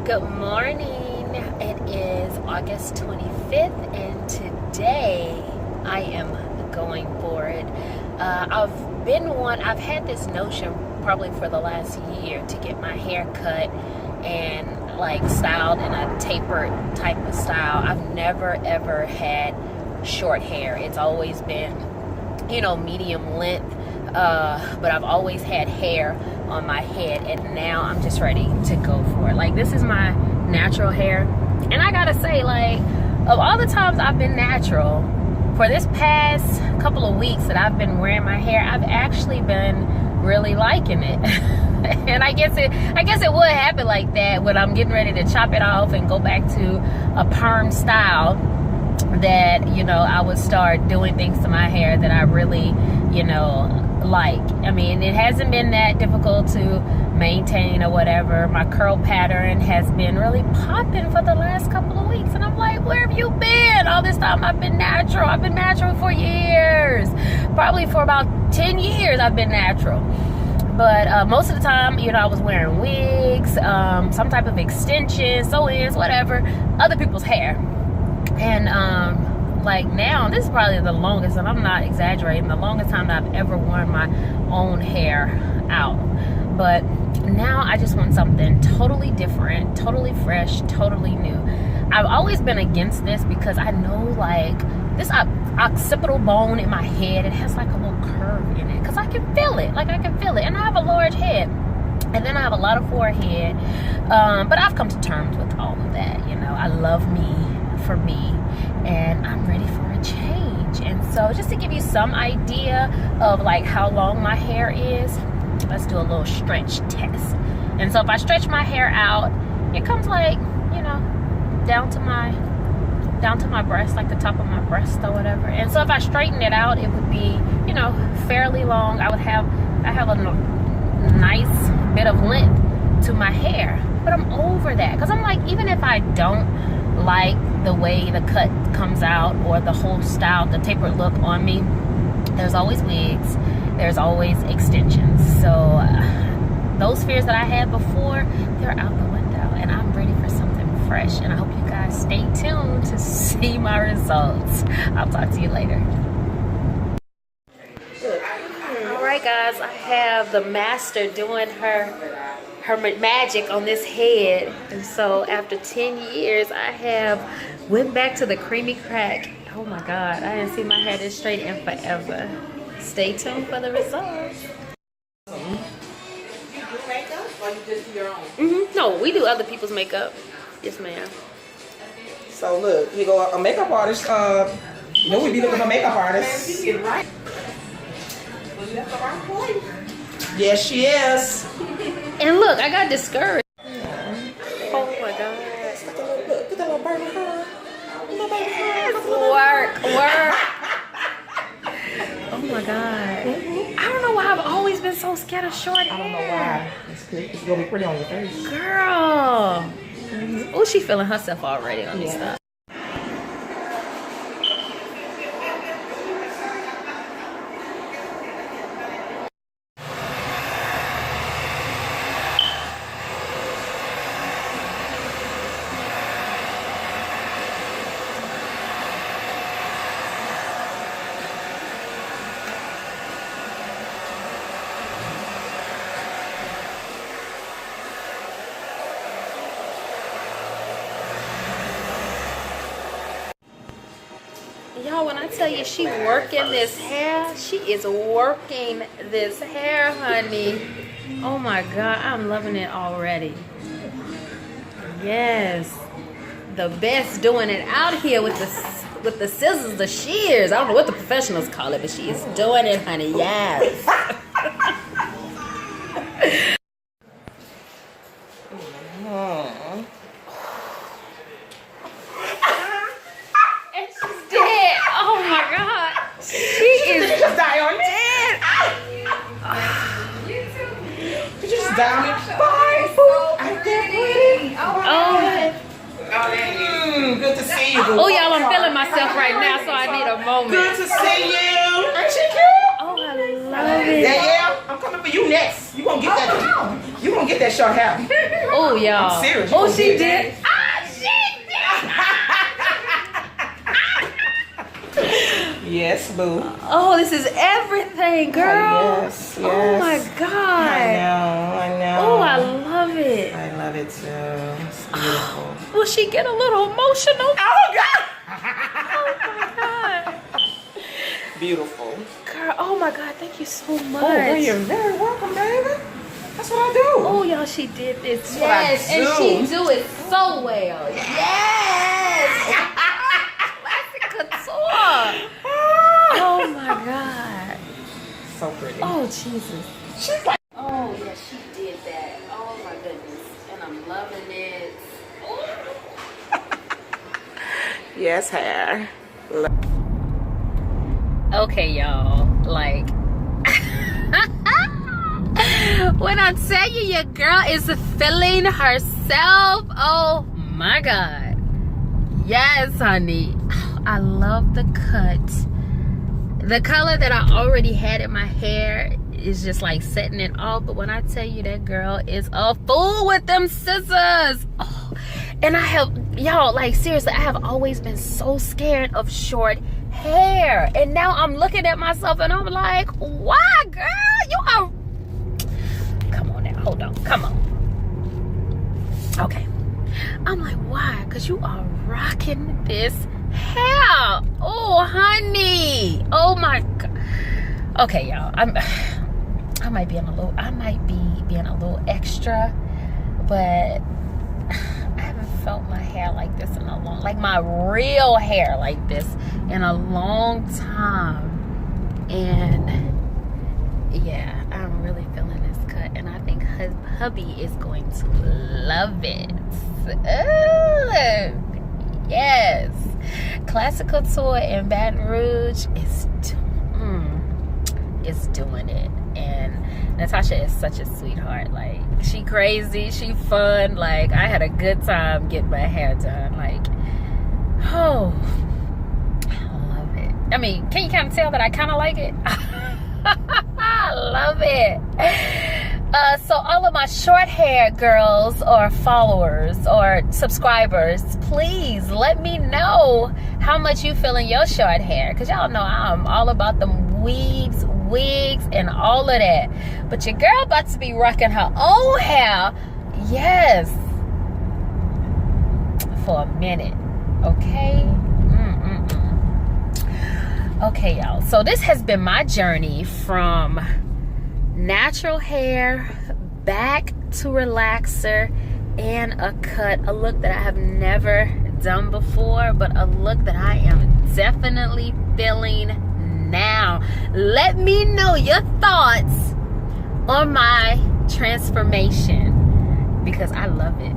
Good morning. It is August 25th, and today I am going for it. I've had this notion probably for the last year to get my hair cut and like styled in a tapered type of style. I've never ever had short hair. It's always been, medium length. But I've always had hair on my head, and now I'm just ready to go for it. Like, this is my natural hair, and I gotta say, like, of all the times I've been natural, for this past couple of weeks that I've been wearing my hair, I've actually been really liking it. And I guess it would happen like that when I'm getting ready to chop it off and go back to a perm style, that I would start doing things to my hair that I really like. I mean, it hasn't been that difficult to maintain or whatever. My curl pattern has been really popping for the last couple of weeks, and I'm like, where have you been all this time? I've been natural for years, probably for about 10 years I've been natural. But most of the time, I was wearing wigs, some type of extensions, sew-ins, whatever, other people's hair. And like now, this is probably the longest, and I'm not exaggerating, the longest time that I've ever worn my own hair out. But now I just want something totally different, totally fresh, totally new. I've always been against this because I know, like, this occipital bone in my head, it has like a little curve in it, because I can feel it, and I have a large head, and then I have a lot of forehead, but I've come to terms with all of that. I love me for me, and I'm ready for a change. And so, just to give you some idea of like how long my hair is, let's do a little stretch test. And so if I stretch my hair out, it comes like, down to my breast, like the top of my breast or whatever. And so if I straighten it out, it would be, fairly long. I have a nice bit of length to my hair. But I'm over that, because I'm like, even if I don't like the way the cut comes out or the whole style, the tapered look on me, there's always wigs, there's always extensions. So those fears that I had before, they're out the window, and I'm ready for something fresh. And I hope you guys stay tuned to see my results. I'll talk to you later. Alright guys, I have the master doing her magic on this head. And so after 10 years, I have went back to the creamy crack. Oh my god, I didn't see my hair this straight in forever. Stay tuned for the results. You do makeup, or you just do your own? No, we do other people's makeup. Yes, ma'am. So look, you go a makeup artist. We be looking for makeup artists. You get it right. Well, you left the wrong place. Yes, she is. And look, I got discouraged. Oh my god. Look, put that little burn in her. Work. Oh my god. I don't know why I've always been so scared of short hair. I don't know why. It's gonna be pretty on your face. Girl. Oh, she feeling herself already on this stuff. Y'all, when I tell you she working this hair, she is working this hair, honey. Oh my god, I'm loving it already. Yes, the best doing it out here with the scissors, the shears. I don't know what the professionals call it, but she is doing it, honey. Yes. Good to see you. Oh, y'all, I'm feeling myself right now, so I need a moment. Good to see you. Ain't she cute? Oh, I love it. Yeah, I'm coming for you next. You gonna get that. You gonna get that short hair. Oh, y'all. I'm serious. Oh, You she did did. that? Ah, she did. Yes, boo. Oh, this is everything, girl. Yes, Oh my yes. God. I know. Oh, I love it. I love it too. It's beautiful. Will she get a little emotional? Oh God! Oh my God. Beautiful. Girl, oh my God, thank you so much. Oh, well, you're very welcome, baby. That's what I do. Oh, y'all, she did this. what I Yes, and do. she do it so well. Yes. Classic couture. Oh my God. So pretty. Oh, Jesus. She's like, Oh, yeah, she did that. Oh my goodness. And I'm loving it. yes, hair. Okay, y'all. Like, when I tell you your girl is feeling herself, oh my God. Yes, honey. I love the cut. The color that I already had in my hair is just like setting it off. But when I tell you that girl is a fool with them scissors. Oh, and I have, y'all, like seriously, I have always been so scared of short hair. And now I'm looking at myself and I'm like, why, girl? You are, come on now, hold on, come on. Okay. I'm like, why? Because you are rocking this hair. Oh, honey. Oh my God. Okay, y'all. I might be being a little extra, but I haven't felt my hair like this in a long, like my real hair like this in a long time. And yeah, I'm really feeling this cut, and I think hubby is going to love it. Yes, Classic Couture in Baton Rouge is doing it. And Natasha is such a sweetheart. Like, she crazy, she fun. Like, I had a good time getting my hair done. Like, oh, I love it. I mean, can you kind of tell that I kind of like it? I love it. So all of my short hair girls or followers or subscribers, please let me know how much you feel in your short hair, because y'all know I'm all about them weaves, wigs, and all of that. But your girl about to be rocking her own hair, yes, for a minute. Okay. Okay, y'all, so this has been my journey from natural hair back to relaxer and a cut, a look that I have never done before, but a look that I am definitely feeling now. Let me know your thoughts on my transformation, because I love it.